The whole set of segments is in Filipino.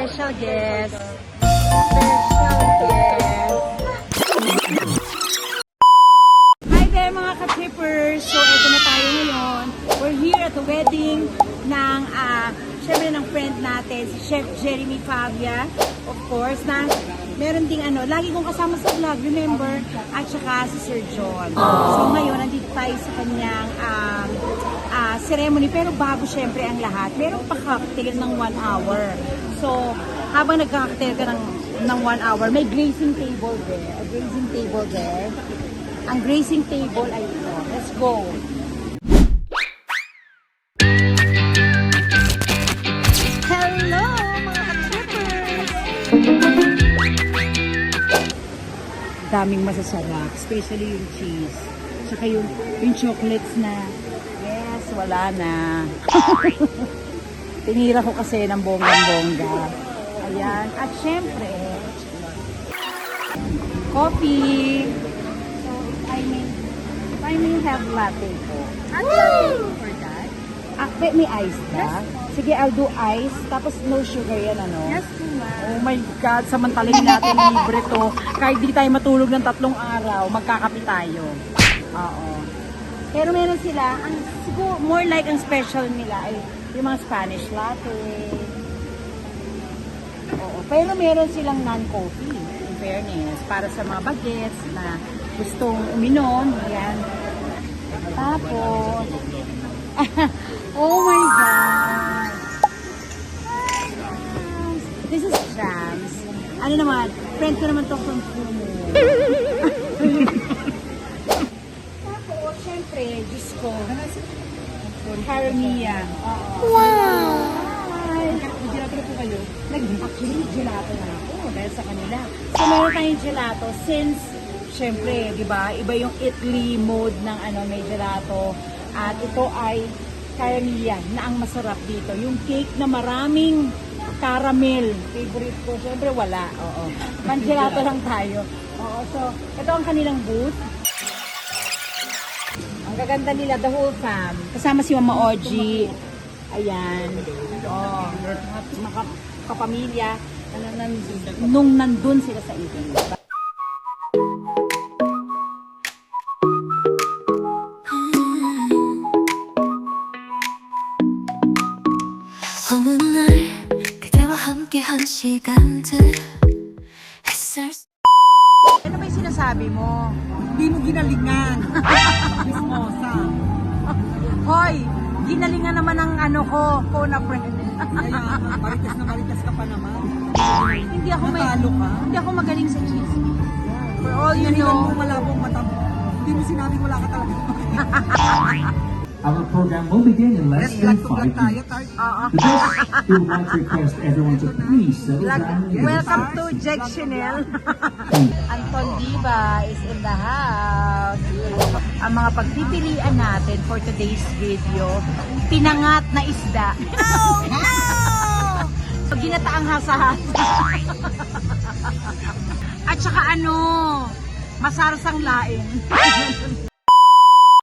special guest. Special guest. Hi there mga ka-trippers! So, eto na tayo ngayon. We're here at the wedding ng, syempre ng friend natin, si Chef Jeremy Favia. Of course, na meron ding lagi kong kasama sa vlog, remember? At saka si Sir John. So, ngayon, nandito tayo sa kanyang ceremony. Pero bago syempre ang lahat, meron pa cocktail ng 1 hour. So, habang nagka-cocktail ka ng 1 hour, may grazing table there. A grazing table there. Ang grazing table ay ito. Let's go! Hello mga ka-trippers! Daming masasarap, especially yung cheese. Saka yung chocolates na, yes, wala na. Tinira ko kasi ng bonggang-bongga. Ayan. At syempre, coffee. So, if I may have latte po. Ano latte for that? May ice ba? Sige, I'll do ice. Tapos no sugar yan, Yes, ma'am. Oh my God, samantalin natin libre to. Kahit di tayo matulog ng 3 araw, magkakape tayo. Oo. Pero meron sila, siguro more like ang special nila ay yung mga Spanish latte. Oo. Pero meron silang non-coffee, in fairness, para sa mga bagets na gustong uminom. Ayan. Tapos, oh my God! This is Jams. Ano naman, friend ko naman to from Kumu. Tapos, syempre, Diyos ko, Caramia. Wow! Nag-gelato na po kayo? Actually, gelato na ako dahil sa kanila. So, meron tayong gelato since, syempre, di ba, iba yung Italy mode ng may gelato. At ito ay Caramia na ang masarap dito. Yung cake na maraming caramel. Favorite ko. Siyempre wala. Oo. Gelato lang tayo. Oo. So, ito ang kanilang booth. Ang gaganda nila, the whole fam. Kasama si Mama Oji. Ayan. Oo. Mga kapamilya. Nung nandun sila sa Italy. 어느 날 그대와 함께한 시간들 햇살 Ano ba yung sinasabi mo? Hindi mo ginalingan. Bismosa. Hoy, ginalingan naman ang ko na friend. Marites ka pa naman. Hindi ako hindi ako magaling sa chismis. For all you know, malabong mata mo. Hindi mo sinabing wala ka talaga. Our program will begin in less than 5 minutes. To this, we would like to request everyone to please settle down. welcome to Jack Chanel. Anton Diva is in the house. Ang mga pagpipilian natin for today's video, pinangat na isda. Ginataang hasa-hasa. At saka masarsang laing.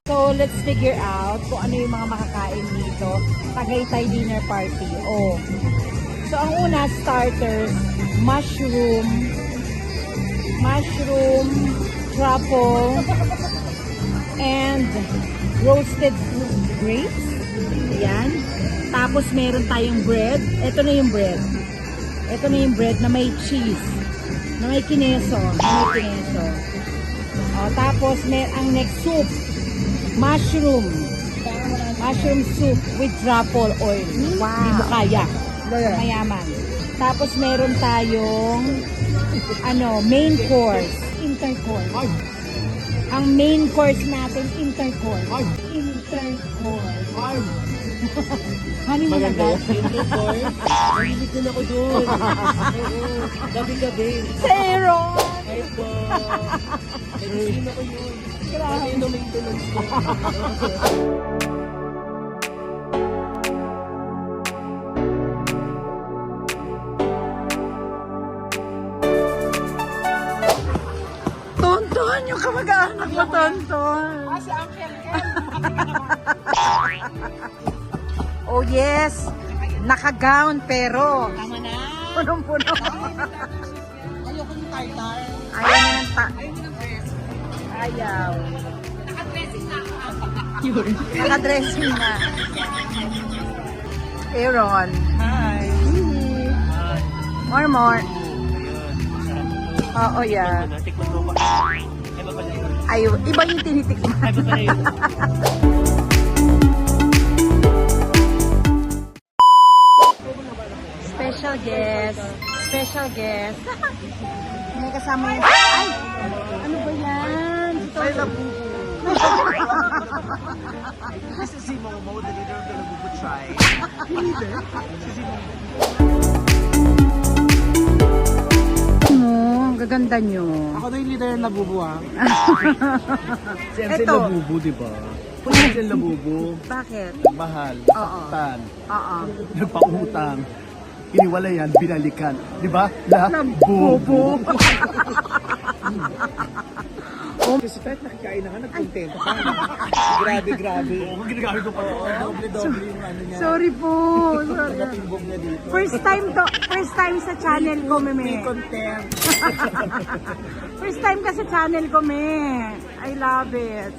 So, let's figure out kung ano yung mga makakain dito. Tagaytay dinner party. Oh. So, ang una, starters, mushroom, truffle, and roasted grapes. Ayan. Tapos, meron tayong bread. Ito na yung bread. Ito na yung bread na may cheese. Na may kineso. Oh, tapos, ang next soup. Mushroom soup with truffle oil. Wow. Hindi mo kaya. Mayaman. Tapos meron tayong main course. Intercourse. Ang main course natin, intercourse. Hani mo na guys. Intercourse. Nalilig din ako doon. Gabi-gabi. Zero! Ay po. Sino ko yun? Grabe yung maintenance ko. Tonton! Yung kamag-anak mo, Tonton! Si Uncle Oh yes! Naka-gown pero Tama na. Punong-puno. Ayoko yung tartar. Ayaw niya ng Ayoko ng dress. Ayaw. Naka-dressing na ako. Nakadressing na. Aaron. Hi. More. Oo, yeah. Tikman mo ba? Iba pala yun. Ay, iba yung tinitikman. Iba pala yun. Special guest. Special guest. May kasama yung... Ay! Ano ba yan? Ay, nabubo. This is si Momo, the leader of the Labubu tribe. Leader? Si Momo. Ang gaganda nyo. Ako na yung leader ng Labubu, ha? Si MC Eto. Labubu, di ba? Kung MC Labubu, Bakit? mahal, Oo. saktan, Oo. nagpautang, iniwalayan, binalikan. Di ba? Labubu. Kasi kahit nakikain na nga, nagkontento ka. Grabe. Oo, ginagamit ko pa. Doble-doble yung ano niya. Sorry po. Sorry. Natimbog niya dito. First time sa channel ko, May meme. content. First time ka sa channel ko, me. I love it.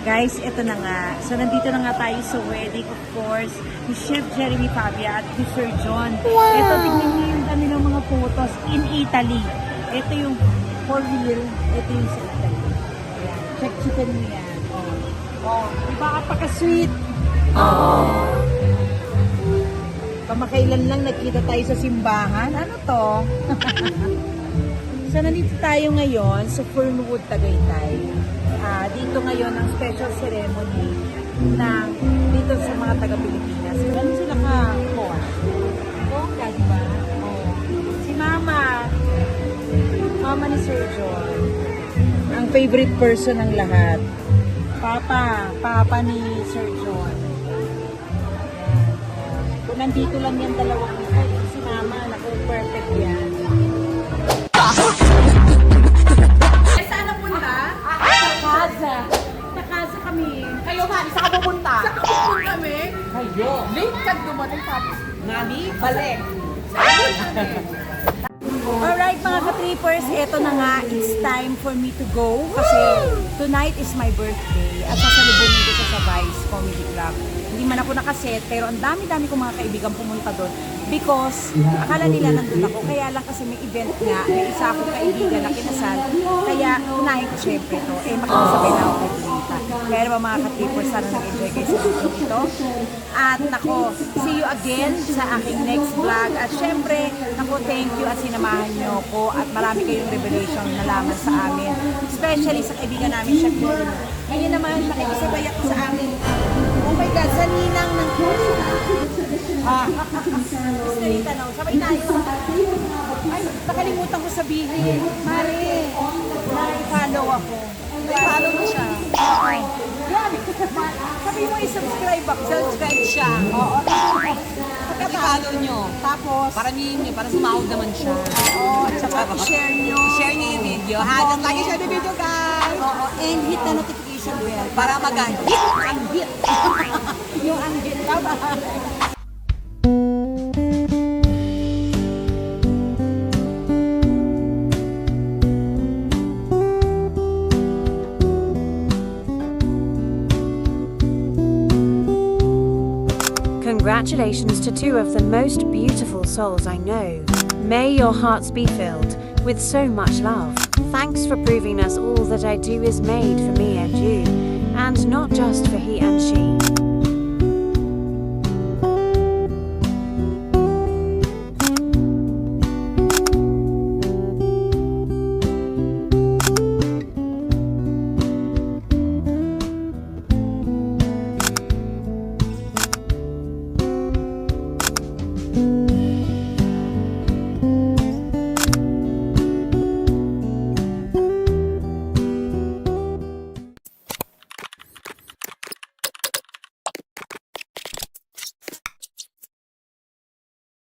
Guys, ito na nga. So, nandito na nga tayo sa wedding, of course, ni Chef Jeremy Fabia at ni Sir John. Ito, tingnan niyo yung kami ng mga photos in Italy. Ito yung for real. Ito yung sa Italy. Ayan. Check mo yan. Oh, diba kapaka-sweet? Oh. Kamakailan lang nagkita tayo sa simbahan. Ano to? So, nandito tayo ngayon sa Fernwood, Tagaytay. Dito ngayon ang special ceremony ng dito sa mga taga-Pilipinas. Ganun sila ka-posh. Bongga, di ba? Oh. Si Mama ni Sir John, ang favorite person ng lahat. Papa ni Sir John. Ayan. Kung nandito lang yan dalawang si Mama, naku, perfect yan. Nakasa kami. Kayo, Mami, saan ka pupunta? Saan ka pupunta kami? Kayo. Late ka dumating tapos. Mami, balik. Alright mga ka-trippers, eto na nga, it's time for me to go kasi tonight is my birthday at sasalubungin ko siya sa Vice Comedy Club. Hindi man ako nakaset pero ang dami-dami kong mga kaibigan pumunta doon because akala nila nandun ako, kaya lang kasi may event nga, may isa akong kaibigan na kinasal, kaya unahin ko syempre to, makakasabay na ako kay Rita. Pero mga ka-trippers, sana nag-enjoy kayo sa video ito. At nako, see you again sa aking next vlog. At syempre, nako, thank you at sinamahan niyo ko at marami kayong revelation na nalaman sa amin. Especially sa kaibigan namin, Chef Jeremy. Ngayon naman, nakikisabay ako sa amin. Oh my God, sa ninang ng Rita, no? Sabay tayo. Ay, nakalimutan ko sabihin. Mari, na-follow ako. Follow mo siya. Yan. Sabi mo i-subscribe ako. Subscribe siya. Oo. I-follow nyo. Tapos, Paramihin nyo, para sumahod naman siya. oo, tsaka i-share nyo. Share nyo yung video. Ha? Just like share the video, guys. Oo, and hit the notification bell. Para mag-hit ang hit. Yung ang hit. Congratulations to two of the most beautiful souls I know. May your hearts be filled with so much love. Thanks for proving us all that I do is made for me and you, and not just for he and she.